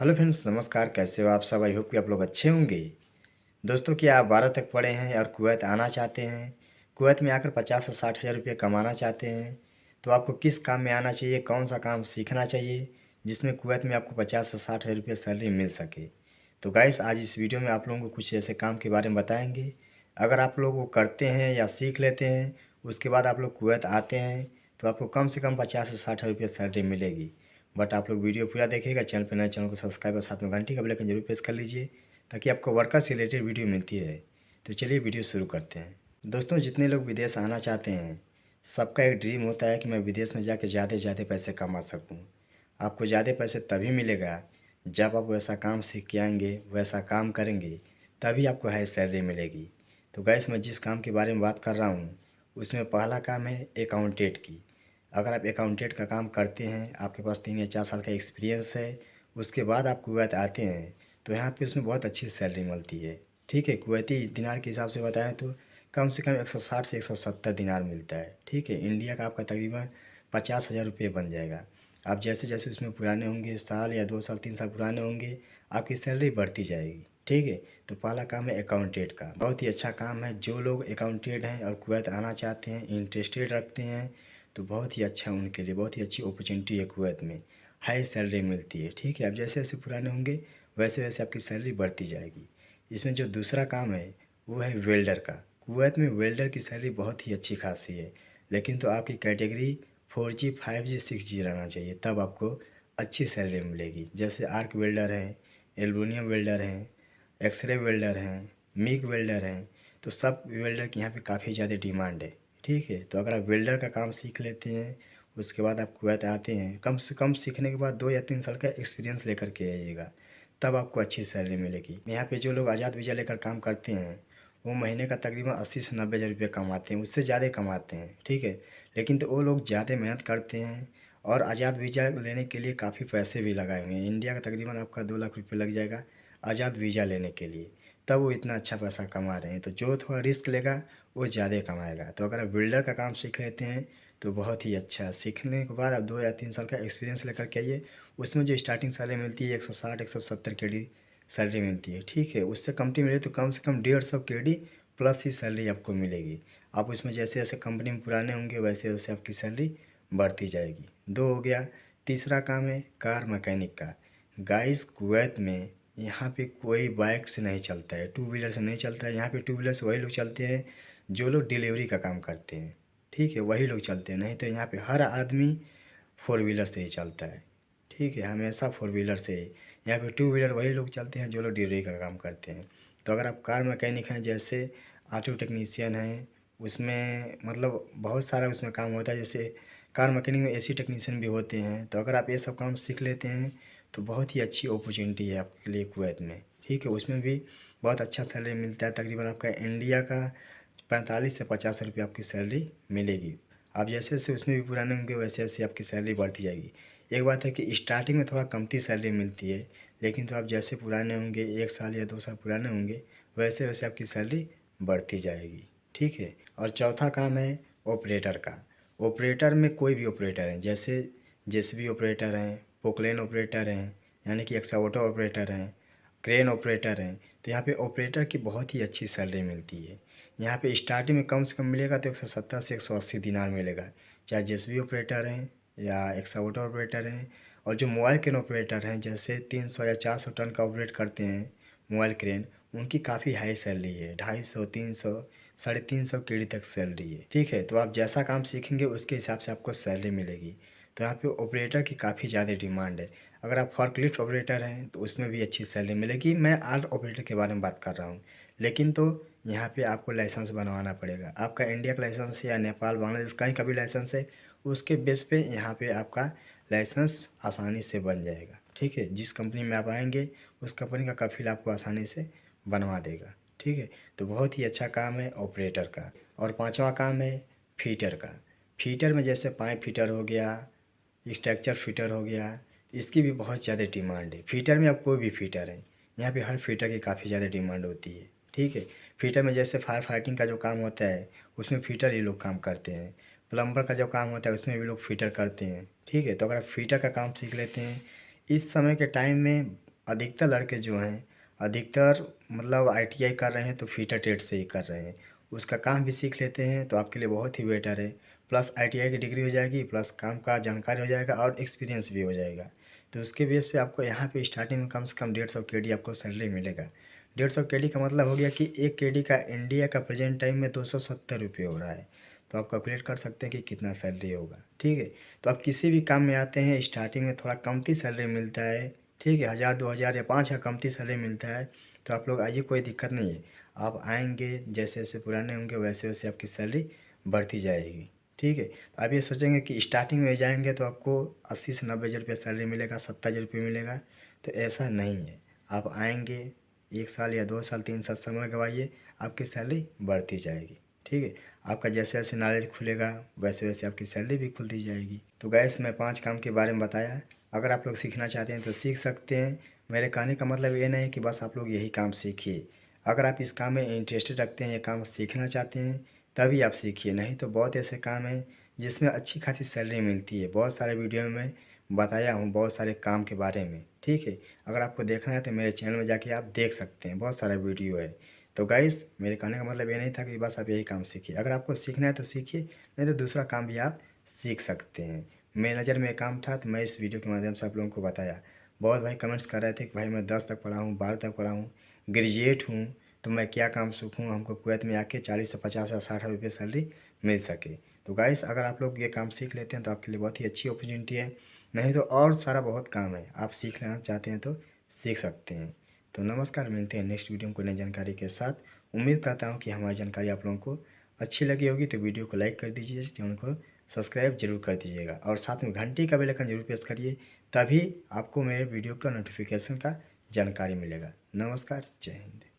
Hello friends, नमस्कार। कैसे हो आप सब? आई होप कि आप लोग अच्छे होंगे। दोस्तों, क्या आप 12 तक पढ़े हैं और कुवैत आना चाहते हैं? कुवैत में आकर 50 से 60 हज़ार रुपये कमाना चाहते हैं? तो आपको किस काम में आना चाहिए, कौन सा काम सीखना चाहिए जिसमें कुवैत में आपको 50 से 60 हज़ार रुपये सैलरी मिल सके? तो गाइस, आज इस वीडियो में आप लोगों को कुछ ऐसे काम के बारे में बताएंगे। अगर आप लोग वो करते हैं या सीख लेते हैं, उसके बाद आप लोग कुवैत आते हैं, तो आपको कम से कम 50 से 60 हज़ार रुपये सैलरी मिलेगी। बट आप लोग वीडियो पूरा देखिएगा। चैनल पर नए, चैनल को सब्सक्राइब और साथ में घंटी का बेल आइकन जरूर प्रेस कर लीजिए ताकि आपको वर्क से रिलेटेड वीडियो मिलती रहे। तो चलिए वीडियो शुरू करते हैं। दोस्तों, जितने लोग विदेश आना चाहते हैं, सबका एक ड्रीम होता है कि मैं विदेश में जाकर ज़्यादा से ज़्यादा पैसे कमा सकूं। आपको ज़्यादा पैसे तभी मिलेगा जब आप वैसा काम सीख के आएंगे, वैसा काम करेंगे, तभी आपको हाई सैलरी मिलेगी। तो गैस, मैं जिस काम के बारे में बात कर रहा हूँ उसमें पहला काम है अकाउंटेंट की। अगर आप अकाउंटेंट का काम करते हैं, आपके पास 3 या 4 साल का एक्सपीरियंस है, उसके बाद आप कुवैत आते हैं, तो यहाँ पे उसमें बहुत अच्छी सैलरी मिलती है। ठीक है, कुवैती दिनार के हिसाब से बताएं तो कम से कम 160 से 170 दिनार मिलता है। ठीक है, इंडिया का आपका तकरीबन 50 हज़ार रुपये बन जाएगा। आप जैसे जैसे उसमें पुराने होंगे, साल या 2 साल 3 साल पुराने होंगे, आपकी सैलरी बढ़ती जाएगी। ठीक है, तो पहला काम है अकाउंटेंट का। बहुत ही अच्छा काम है। जो लोग अकाउंटेंट हैं और कुवैत आना चाहते हैं, इंटरेस्टेड रखते हैं, तो बहुत ही अच्छा उनके लिए, बहुत ही अच्छी अपॉर्चुनिटी है कुवैत में। हाई सैलरी मिलती है। ठीक है, अब जैसे जैसे पुराने होंगे वैसे वैसे आपकी सैलरी बढ़ती जाएगी। इसमें जो दूसरा काम है वो है वेल्डर का। कुवैत में वेल्डर की सैलरी बहुत ही अच्छी खासी है, लेकिन तो आपकी कैटेगरी 4G 5G 6G रहना चाहिए, तब आपको अच्छी सैलरी मिलेगी। जैसे आर्क वेल्डर हैं, एल्युमिनियम वेल्डर हैं, एक्सरे वेल्डर हैं, मिग वेल्डर हैं, तो सब वेल्डर की यहाँ पे काफ़ी ज़्यादा डिमांड है। ठीक है, तो अगर आप वेल्डर का काम सीख लेते हैं, उसके बाद आप कुवैत आते हैं, कम से कम सीखने के बाद 2 या 3 साल का एक्सपीरियंस लेकर के आइएगा, तब आपको अच्छी सैलरी मिलेगी। यहाँ पे जो लोग आज़ाद वीज़ा लेकर काम करते हैं, वो महीने का तकरीबन 80 से 90 हज़ार रुपये कमाते हैं, उससे ज़्यादा कमाते हैं। ठीक है, लेकिन तो वो लोग ज़्यादा मेहनत करते हैं और आज़ाद वीज़ा लेने के लिए काफ़ी पैसे भी लगाए हुए हैं। इंडिया का तकरीबन आपका 2 लाख रुपये लग जाएगा आज़ाद वीज़ा लेने के लिए, तब वो इतना अच्छा पैसा कमा रहे हैं। तो जो थोड़ा रिस्क लेगा वो ज़्यादा कमाएगा। तो अगर आप बिल्डर का काम सीख लेते हैं तो बहुत ही अच्छा है। सीखने के बाद आप 2 या 3 साल का एक्सपीरियंस लेकर के आइए। उसमें जो स्टार्टिंग सैलरी मिलती है 160 170 KD सैलरी मिलती है। ठीक है, उससे कमती मिले तो कम से कम 150 KD प्लस ही सैलरी आपको मिलेगी। आप उसमें जैसे जैसे कंपनी में पुराने होंगे वैसे वैसे आपकी सैलरी बढ़ती जाएगी। 2 हो गया। तीसरा काम है कार मैकेनिक का। गाइस, कुवैत में यहाँ पे कोई बाइक से नहीं चलता है, टू व्हीलर से नहीं चलता है। यहाँ पे टू व्हीलर से वही लोग चलते हैं जो लोग डिलीवरी का काम करते हैं। ठीक है, वही लोग चलते हैं, नहीं तो यहाँ पे हर आदमी फोर व्हीलर से ही चलता है। ठीक है, हमेशा फोर व्हीलर से ही। यहाँ पे टू व्हीलर वही लोग चलते हैं जो लोग डिलीवरी का काम करते हैं। तो अगर आप कार मैकेनिक हैं, जैसे ऑटो टेक्नीशियन हैं, उसमें मतलब बहुत सारा उसमें काम होता है। जैसे कार मैकेनिक में AC टेक्नीशियन भी होते हैं। तो अगर आप ये सब काम सीख लेते हैं तो बहुत ही अच्छी अपॉर्चुनिटी है आपके लिए कुवैत में। ठीक है, उसमें भी बहुत अच्छा सैलरी मिलता है। तकरीबन आपका इंडिया का 45 से 50 रुपये आपकी सैलरी मिलेगी। आप जैसे जैसे उसमें भी पुराने होंगे वैसे वैसे आपकी सैलरी बढ़ती जाएगी। एक बात है कि स्टार्टिंग में थोड़ा कमती सैलरी मिलती है, लेकिन तो आप जैसे पुराने होंगे, 1 साल या 2 साल पुराने होंगे, वैसे वैसे आपकी सैलरी बढ़ती जाएगी। ठीक है, और चौथा काम है ऑपरेटर का। ऑपरेटर में कोई भी ऑपरेटर है, जैसे JCB ऑपरेटर हैं, पोकलेन ऑपरेटर हैं, यानी कि एक्सकावेटर ऑपरेटर हैं, क्रेन ऑपरेटर हैं। तो यहाँ पे ऑपरेटर की बहुत ही अच्छी सैलरी मिलती है। यहाँ पे स्टार्टिंग में कम से कम मिलेगा तो 170 से 180 दिनार मिलेगा, चाहे JCB ऑपरेटर हैं या एक्सकावेटर ऑपरेटर हैं। और जो मोबाइल क्रेन ऑपरेटर हैं, जैसे 300 या 400 टन का ऑपरेट करते हैं मोबाइल क्रेन, उनकी काफ़ी हाई सैलरी है, 250 300 350 KD तक सैलरी है। ठीक है, तो आप जैसा काम सीखेंगे उसके हिसाब से आपको सैलरी मिलेगी। तो यहाँ पे ऑपरेटर की काफ़ी ज़्यादा डिमांड है। अगर आप फॉर्कलिफ्ट ऑपरेटर हैं तो उसमें भी अच्छी सैलरी मिलेगी। मैं आल ऑपरेटर के बारे में बात कर रहा हूँ, लेकिन तो यहाँ पे आपको लाइसेंस बनवाना पड़ेगा। आपका इंडिया का लाइसेंस या नेपाल बांग्लादेश कहीं का भी लाइसेंस है, उसके बेस पे यहाँ पे आपका लाइसेंस आसानी से बन जाएगा। ठीक है, जिस कंपनी में आप आएंगे उस कंपनी का कफील आपको आसानी से बनवा देगा। ठीक है, तो बहुत ही अच्छा काम है ऑपरेटर का। और पांचवा काम है फीटर का। फीटर में जैसे पाइप फीटर हो गया, स्ट्रक्चर फीटर हो गया, इसकी भी बहुत ज़्यादा डिमांड है। फीटर में आप कोई भी फीटर है, यहाँ पे हर फीटर की काफ़ी ज़्यादा डिमांड होती है। ठीक है, फीटर में जैसे फायर फाइटिंग का जो काम होता है उसमें फीटर ही लोग काम करते हैं। प्लम्बर का जो काम होता है उसमें भी लोग फीटर करते हैं। ठीक है, तो अगर आप फीटर का काम सीख लेते हैं, इस समय के टाइम में अधिकतर लड़के जो हैं, अधिकतर मतलब ITI कर रहे हैं तो फीटर ट्रेड से ही कर रहे हैं। उसका काम भी सीख लेते हैं तो आपके लिए बहुत ही बेटर है। प्लस ITI की डिग्री हो जाएगी, प्लस काम का जानकारी हो जाएगा और एक्सपीरियंस भी हो जाएगा। तो उसके बेस पे आपको यहाँ पे स्टार्टिंग में कम से कम 150 KD आपको सैलरी मिलेगा। 150 KD का मतलब हो गया कि 1 KD का इंडिया का प्रेजेंट टाइम में 270 रुपये हो रहा है। तो आप कैलकुलेट कर सकते हैं कि कितना सैलरी होगा। ठीक है, तो आप किसी भी काम में आते हैं स्टार्टिंग में थोड़ा कमती सैलरी मिलता है। ठीक है, 1000 2000 या 5000 कमती सैलरी मिलता है। तो आप लोग आइए, कोई दिक्कत नहीं है। आप आएंगे, जैसे जैसे पुराने होंगे वैसे वैसे आपकी सैलरी बढ़ती जाएगी। ठीक है, तो आप ये सोचेंगे कि स्टार्टिंग में जाएंगे तो आपको 80 से 90 हज़ार रुपये सैलरी मिलेगा, 70 हज़ार रुपये मिलेगा। तो ऐसा नहीं है। आप आएंगे 1 साल या 2 साल 3 साल समय गवाइए, आपकी सैलरी बढ़ती जाएगी। ठीक है, आपका जैसे जैसे नॉलेज खुलेगा वैसे वैसे आपकी सैलरी भी खुलती जाएगी। तो गैस मैं 5 काम के बारे में बताया। अगर आप लोग सीखना चाहते हैं तो सीख सकते हैं। मेरे कहने का मतलब ये नहीं कि बस आप लोग यही काम सीखिए। अगर आप इस काम में इंटरेस्टेड रखते हैं, ये काम सीखना चाहते हैं, तभी आप सीखिए। नहीं तो बहुत ऐसे काम हैं जिसमें अच्छी खासी सैलरी मिलती है। बहुत सारे वीडियो में मैं बताया हूँ बहुत सारे काम के बारे में। ठीक है, अगर आपको देखना है तो मेरे चैनल में जाके आप देख सकते हैं, बहुत सारा वीडियो है। तो गाइस, मेरे कहने का मतलब ये नहीं था कि बस आप यही काम सीखिए। अगर आपको सीखना है तो सीखिए, नहीं तो दूसरा काम भी आप सीख सकते हैं। मेरी नज़र में एक काम था तो मैं इस वीडियो के माध्यम से आप लोगों को बताया। बहुत भाई कमेंट्स कर रहे थे कि भाई मैं 10 तक पढ़ा हूँ, 12 तक पढ़ा हूँ, ग्रेजुएट हूँ, तो मैं क्या काम सीखूँ, हमको कुवैत में आके 40 से 50 या 60 रुपये सैलरी मिल सके। तो गाइस, अगर आप लोग ये काम सीख लेते हैं तो आपके लिए बहुत ही अच्छी अपॉर्चुनिटी है। नहीं तो और सारा बहुत काम है, आप सीख लेना चाहते हैं तो सीख सकते हैं। तो नमस्कार, मिलते हैं नेक्स्ट वीडियो में कोई नई जानकारी के साथ। उम्मीद करता हूँ कि हमारी जानकारी आप लोगों को अच्छी लगी होगी। तो वीडियो को लाइक कर दीजिए, चैनल को सब्सक्राइब जरूर कर दीजिएगा और साथ में घंटी का बेल आइकन जरूर प्रेस करिए, तभी आपको मेरे वीडियो का नोटिफिकेशन का जानकारी मिलेगा। नमस्कार, जय हिंद।